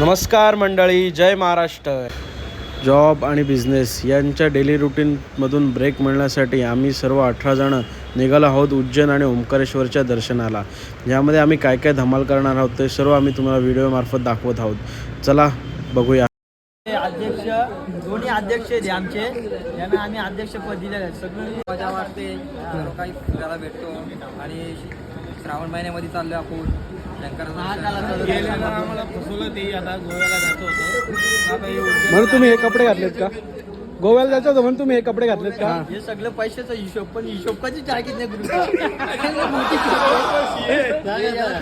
नमस्कार मंडळी, जय महाराष्ट्र. जॉब आणि बिझनेस यांच्या डेली रुटीनमधून ब्रेक मिळण्यासाठी आम्ही सर्व 18 जण निघालो आहोत उज्जैन आणि ओंकारेश्वरच्या दर्शनाला. यामध्ये आम्ही काय काय धमाल करणार आहोत ते सर्व आम्ही तुम्हाला व्हिडिओमार्फत दाखवत आहोत. चला बघूया. अध्यक्ष दोन्ही अध्यक्ष आहेत आमचे, ज्यांना आम्ही अध्यक्षपद दिलेलं आहे. सगळी मजा वाटते, काही फिरायला भेटतो आणि श्रावण महिन्यामध्ये चाललो आपण. आम्हाला फसवलं ते, आता गोव्याला जायचं होतं. म्हणून तुम्ही हे कपडे घातलेत का? गोव्याला जायचं होतं म्हणून तुम्ही हे कपडे घातलेत का? हे सगळं पैशाचा हिशोब, पण हिशोब कधी टाकीत नाही.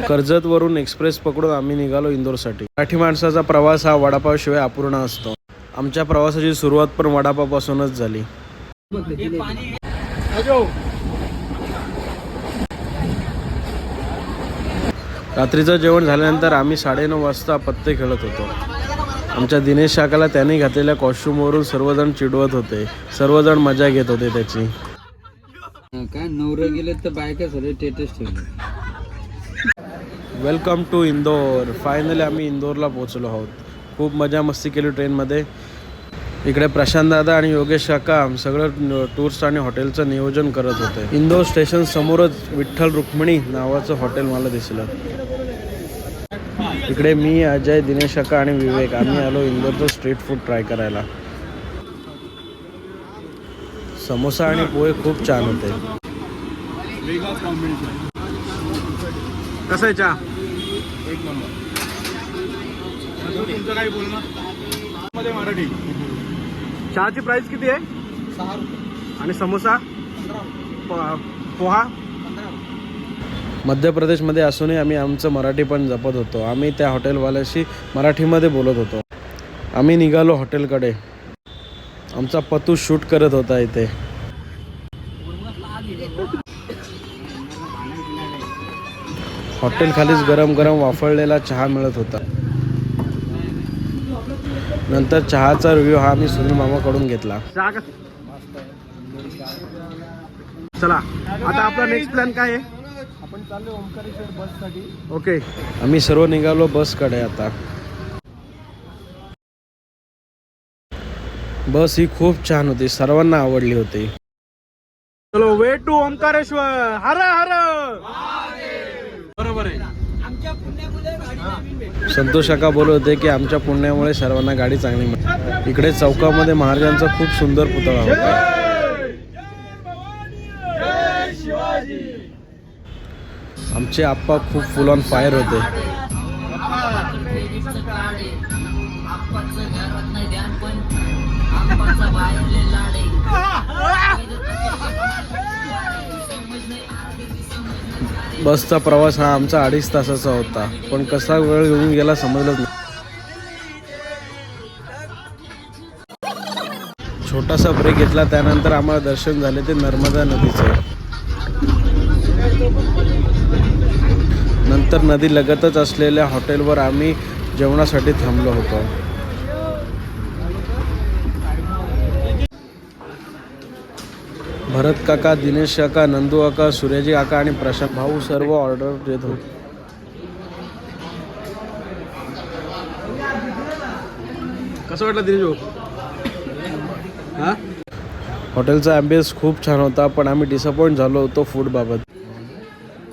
कर्जतवरून एक्सप्रेस पकडून आम्ही निघालो इंदोरसाठी. मराठी माणसाचा प्रवास हा वडापावशिवाय अपूर्ण असतो. आमच्या प्रवासाची सुरुवात पण वडापावपासूनच झाली. रात्रीचं जेवण झाल्यानंतर आम्ही 9:30 वाजता पत्ते खेळत होतो. आमच्या दिनेश शाखाला त्यांनी घातलेल्या कॉस्ट्युमवरून सर्वजण चिडवत होते. सर्वजण मजा घेत होते त्याची. काय नवरं गेले तर बायका सगळे स्टेटस ठेवले. Welcome to Indore. फायनली आम्ही इंदोरला पोहोचलो आहोत. खूप मजा मस्ती केली ट्रेनमध्ये. इकडे प्रशांत दादा आणि योगेश काका सगळं टूर्स आणि हॉटेलचं नियोजन करत होते. इंदोर स्टेशन समोरच विठ्ठल रुक्मिणी नावाचं हॉटेल मला दिसलं. इकडे मी, अजय, दिनेश काका आणि विवेक आम्ही आलो इंदोरचं स्ट्रीट फूड ट्राय करायला. समोसा आणि पोहे खूप छान होते. कसं आहे चहा? एक नंबर. तुमचं काही बोलणं मध्ये मराठी. चहाची प्राइस किती आहे? 6 रुपये. आणि समोसा पोहा? मध्य प्रदेशमध्ये असूनही आम्ही आमचं मराठी पण जपत होतो. आम्ही त्या हॉटेलवाल्याशी मराठीमध्ये बोलत होतो. आम्ही निघालो हॉटेलकडे. आमचा पतू शूट करत होता इथे. हॉटेल खालीच गरम गरम वाफळलेला चहा मिळत होता. नंतर चहाचा रिव्ह्यू हा आम्ही सुनील मामाकडून घेतला. चला आता आपला नेक्स्ट प्लॅन काय आहे? आपण चाललो ओंकारेश्वर बससाठी. ओके, आम्ही सर्व निघालो बसकडे. आता बस ही खूप छान होती, सर्वांना आवडली होती. चलो वे टू ओंकारेश्वर. हर हर. बरोबर आहे. आमच्या पुण्यामध्ये गाडी नवीन भेटली. संतोष काका बोलत होते की आमच्या पुण्यामुळे सर्वांना गाडी चांगली मिळते. इकडे चौकामध्ये महाराजांचा खूप सुंदर पुतळा होता. आमचे आप्पा खूप फुल ऑन फायर होते. बसचा प्रवास हा आमचा 2.5 तासाचा होता, पण कसा वेळ येऊन गेला समजलंच नाही. छोटासा ब्रेक घेतला, त्यानंतर आम्हाला दर्शन झाले ते नर्मदा नदीचे. नंतर नदी लगतच असलेल्या हॉटेलवर आम्ही जेवणासाठी थांबलो होतो. भरत काका, दिनेश काका, नंदू काका, सूर्याजी काका आणि प्रशांत भाऊ सर्व ऑर्डर देत होते. कसं वाटलं दिनेश भाऊ? हां, हॉटेलचा ॲम्बियन्स खूप छान होता, पण आम्ही डिसअपॉइंट झालो होतो फूड बाबत.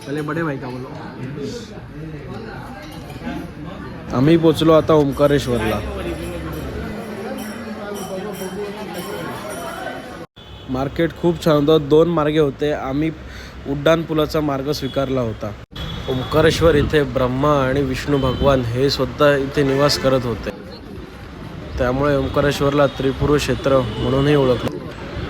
पहिले बडे भाई का बोलो. आम्ही पोचलो आता ओंकारेश्वरला. मार्केट खूप छान होतं. 2 मार्गे होते. आम्ही उड्डाणपुलाचा मार्ग स्वीकारला होता. ओंकारेश्वर इथे ब्रह्मा आणि विष्णू भगवान हे स्वतः इथे निवास करत होते. त्यामुळे ओंकारेश्वरला त्रिपुर क्षेत्र म्हणूनही ओळखलं.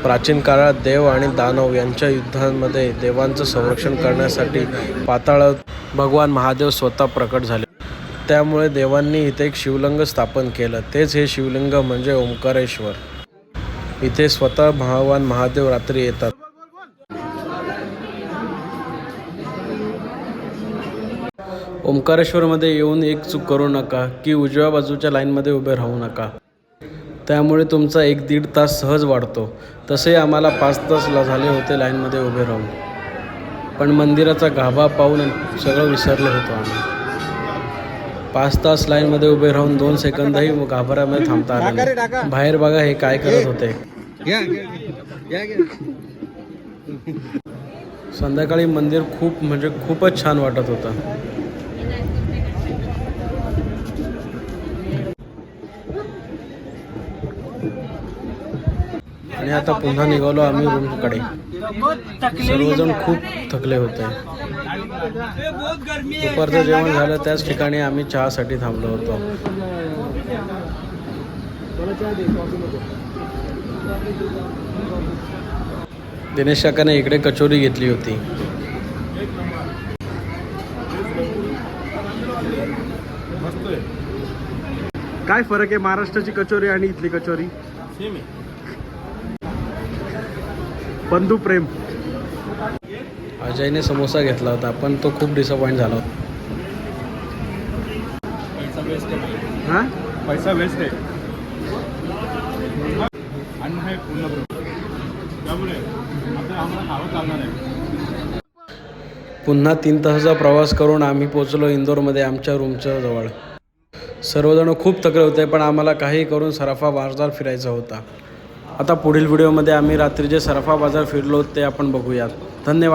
प्राचीन काळात देव आणि दानव यांच्या युद्धांमध्ये देवांचं संरक्षण करण्यासाठी पाताळात भगवान महादेव स्वतः प्रकट झाले. त्यामुळे देवांनी इथे एक शिवलिंग स्थापन केलं. तेच हे शिवलिंग म्हणजे ओंकारेश्वर. इथे स्वतः भगवान महादेव रात्री येतात. ओंकारेश्वरमध्ये येऊन एक चूक करू नका की उजव्या बाजूच्या लाईनमध्ये उभे राहू नका. त्यामुळे तुमचा 1-1.5 तास सहज वाढतो. तसे आम्हाला 5 तास झाले होते लाईनमध्ये उभे राहून. पण मंदिराचा गाभा पाहून सगळं विसरलो होतो आम्ही. 5 तास लाईनमध्ये उभे राहून 2 सेकंदही गाभाऱ्यामध्ये थांबता आले नाही. बाहेर बघा हे काय करत होते. संध्याकाळी मंदिर खूपच छान वाटत होतं. आणि आता पुन्हा निघालो आम्ही रूमकडे. सर्वजण खूप थकले होते. दुपारचं जेवण झालं त्याच ठिकाणी आम्ही चहासाठी थांबलो होतो. दिनेश काकाने इकडे कचोरी घेतली होती. काय फरक आहे महाराष्ट्राची कचोरी आणि इथली कचोरी? सेम आहे. बंधू प्रेम. अजयने समोसा घेतला होता पण तो खूप डिसअपॉइंट झाला होता. पैसा वेस्ट आहे. हां पैसा वेस्ट आहे. अन्न हे पूर्ण बरोबर. त्यामुळे आता आम्हाला खावं चालणार आहे. पुन्हा 3 तासाचा प्रवास करून आम्ही पोचलो इंदोरमध्ये आमच्या रूमच्या जवळ. सर्वजण खूप थकले होते पण आम्हाला काही करून सराफा बाजार फिरायचा होता. आता पुढील व्हिडिओमध्ये आम्ही रात्री जे सराफा बाजार फिरलो ते आपण बघूयात. धन्यवाद.